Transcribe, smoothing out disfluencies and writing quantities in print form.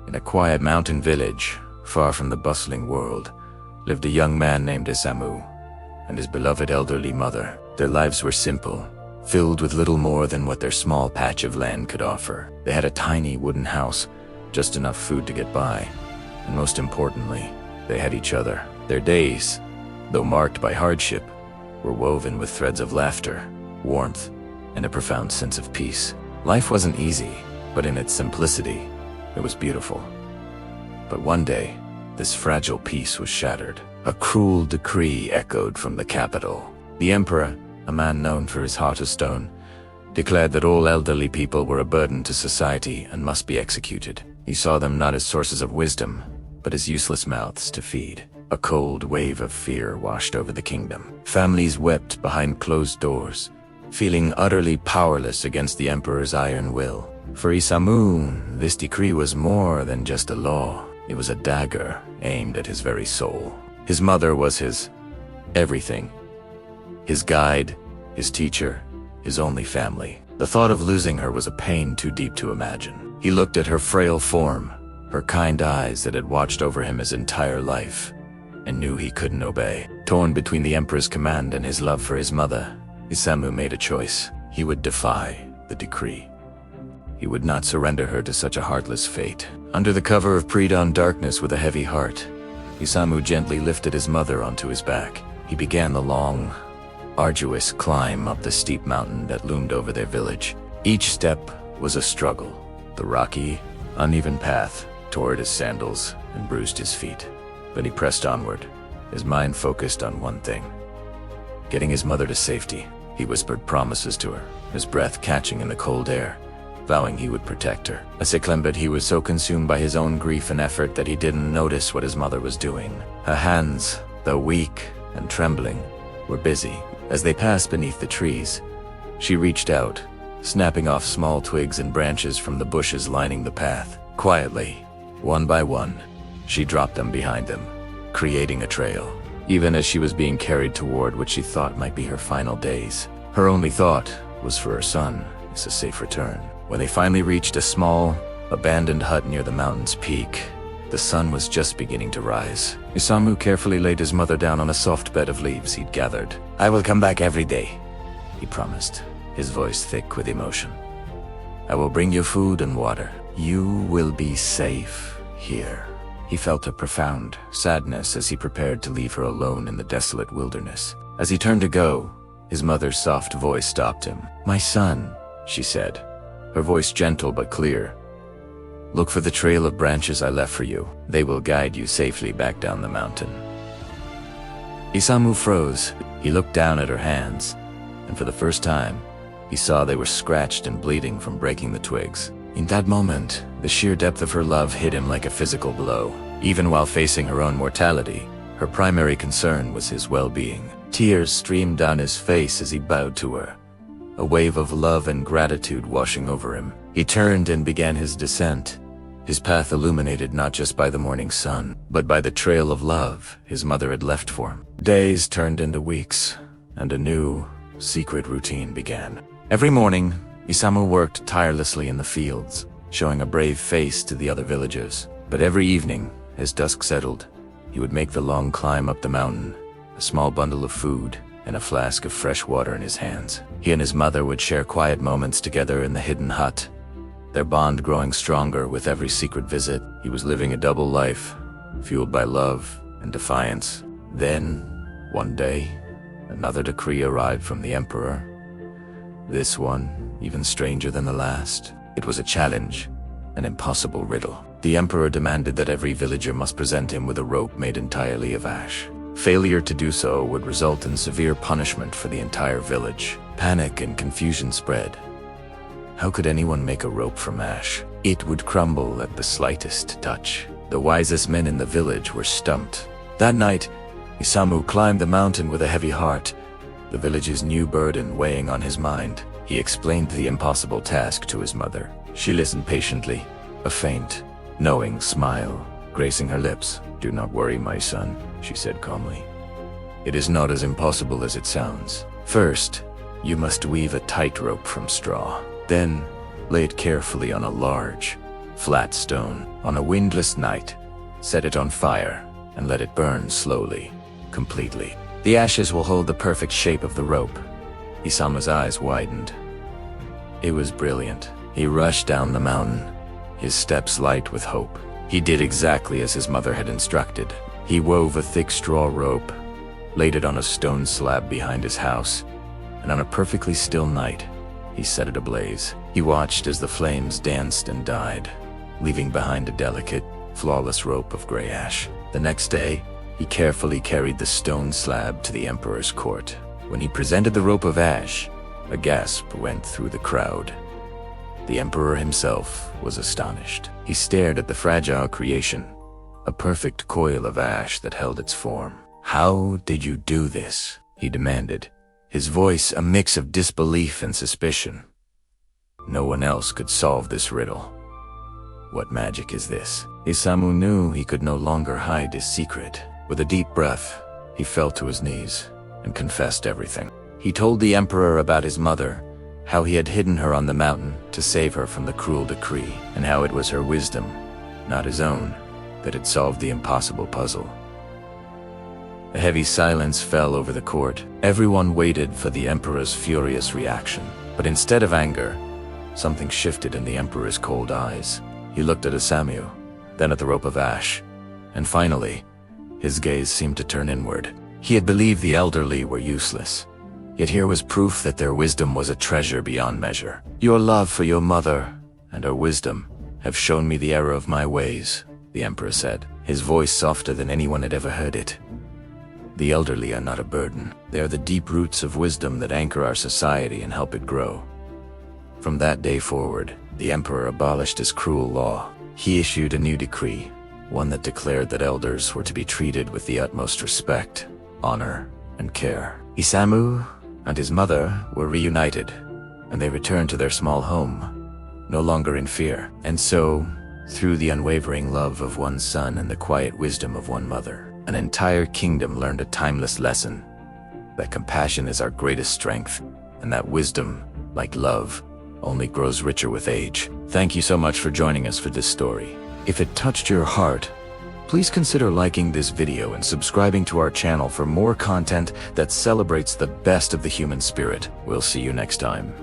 In a quiet mountain village, far from the bustling world, lived a young man named Isamu and his beloved elderly mother. Their lives were simple, filled with little more than what their small patch of land could offer. They had a tiny wooden house, just enough food to get by, and most importantly, they had each other. Their days, though marked by hardship, were woven with threads of laughter, warmth, and a profound sense of peace. Life wasn't easy, but in its simplicity, it was beautiful. But one day, this fragile peace was shattered. A cruel decree echoed from the capital. The emperor, a man known for his heart of stone, declared that all elderly people were a burden to society and must be executed. He saw them not as sources of wisdom, but as useless mouths to feed. A cold wave of fear washed over the kingdom. Families wept behind closed doors, feeling utterly powerless against the emperor's iron will. For Isamu, this decree was more than just a law. It was a dagger aimed at his very soul. His mother was his everything. His guide, his teacher, his only family. The thought of losing her was a pain too deep to imagine. He looked at her frail form, her kind eyes that had watched over him his entire life, and knew he couldn't obey. Torn between the emperor's command and his love for his mother, Isamu made a choice. He would defy the decree. He would not surrender her to such a heartless fate. Under the cover of pre-dawn darkness with a heavy heart, Isamu gently lifted his mother onto his back. He began the long, arduous climb up the steep mountain that loomed over their village. Each step was a struggle. The rocky, uneven path tore at his sandals and bruised his feet. But he pressed onward, his mind focused on one thing: getting his mother to safety. He whispered promises to her, his breath catching in the cold air, vowing he would protect her. But he was so consumed by his own grief and effort that he didn't notice what his mother was doing. Her hands, though weak and trembling, were busy. As they passed beneath the trees, she reached out, snapping off small twigs and branches from the bushes lining the path. Quietly, one by one, she dropped them behind them, creating a trail. Even as she was being carried toward what she thought might be her final days, her only thought was for her son, a safe return. When they finally reached a small, abandoned hut near the mountain's peak, the sun was just beginning to rise. Isamu carefully laid his mother down on a soft bed of leaves he'd gathered. "I will come back every day," he promised, his voice thick with emotion. "I will bring you food and water. You will be safe here." He felt a profound sadness as he prepared to leave her alone in the desolate wilderness. As he turned to go, his mother's soft voice stopped him. "My son," she said, her voice gentle but clear, "look for the trail of branches I left for you. They will guide you safely back down the mountain." Isamu froze. He looked down at her hands, and for the first time, he saw they were scratched and bleeding from breaking the twigs. In that moment, the sheer depth of her love hit him like a physical blow. Even while facing her own mortality, her primary concern was his well-being. Tears streamed down his face as he bowed to her, a wave of love and gratitude washing over him. He turned and began his descent, his path illuminated not just by the morning sun, but by the trail of love his mother had left for him. Days turned into weeks, and a new, secret routine began. Every morning, Isamu worked tirelessly in the fields, showing a brave face to the other villagers. But every evening, as dusk settled, he would make the long climb up the mountain, a small bundle of food and a flask of fresh water in his hands. He and his mother would share quiet moments together in the hidden hut, their bond growing stronger with every secret visit. He was living a double life, fueled by love and defiance. Then, one day, another decree arrived from the emperor. This one, even stranger than the last. It was a challenge, an impossible riddle. The emperor demanded that every villager must present him with a rope made entirely of ash. Failure to do so would result in severe punishment for the entire village. Panic and confusion spread. How could anyone make a rope from ash? It would crumble at the slightest touch. The wisest men in the village were stumped. That night, Isamu climbed the mountain with a heavy heart, the village's new burden weighing on his mind. He explained the impossible task to his mother. She listened patiently, a faint, knowing smile gracing her lips. "Do not worry, my son," she said calmly. "It is not as impossible as it sounds. First, you must weave a tight rope from straw. Then, lay it carefully on a large, flat stone. On a windless night, set it on fire and let it burn slowly, completely. The ashes will hold the perfect shape of the rope. Isamu's eyes widened. It was brilliant. He rushed down the mountain, his steps light with hope. He did exactly as his mother had instructed. He wove a thick straw rope, laid it on a stone slab behind his house, and on a perfectly still night, he set it ablaze. He watched as the flames danced and died, leaving behind a delicate, flawless rope of gray ash. The next day, he carefully carried the stone slab to the emperor's court. When he presented the rope of ash, a gasp went through the crowd. The emperor himself was astonished. He stared at the fragile creation, a perfect coil of ash that held its form. "How did you do this?" he demanded, his voice a mix of disbelief and suspicion. No one else could solve this riddle. What magic is this? Isamu knew he could no longer hide his secret. With a deep breath, he fell to his knees and confessed everything. He told the emperor about his mother, how he had hidden her on the mountain to save her from the cruel decree, and how it was her wisdom, not his own, that had solved the impossible puzzle. A heavy silence fell over the court. Everyone waited for the emperor's furious reaction. But instead of anger, something shifted in the emperor's cold eyes. He looked at Isamu, then at the rope of ash, and finally, his gaze seemed to turn inward. He had believed the elderly were useless, yet here was proof that their wisdom was a treasure beyond measure. "Your love for your mother and her wisdom have shown me the error of my ways," the emperor said, his voice softer than anyone had ever heard it. "The elderly are not a burden. They are the deep roots of wisdom that anchor our society and help it grow." From that day forward, the emperor abolished his cruel law. He issued a new decree, one that declared that elders were to be treated with the utmost respect, honor, and care. Isamu and his mother were reunited, and they returned to their small home, no longer in fear. And so, through the unwavering love of one son and the quiet wisdom of one mother, an entire kingdom learned a timeless lesson: that compassion is our greatest strength, and that wisdom, like love, only grows richer with age. Thank you so much for joining us for this story. If it touched your heart, please consider liking this video and subscribing to our channel for more content that celebrates the best of the human spirit. We'll see you next time.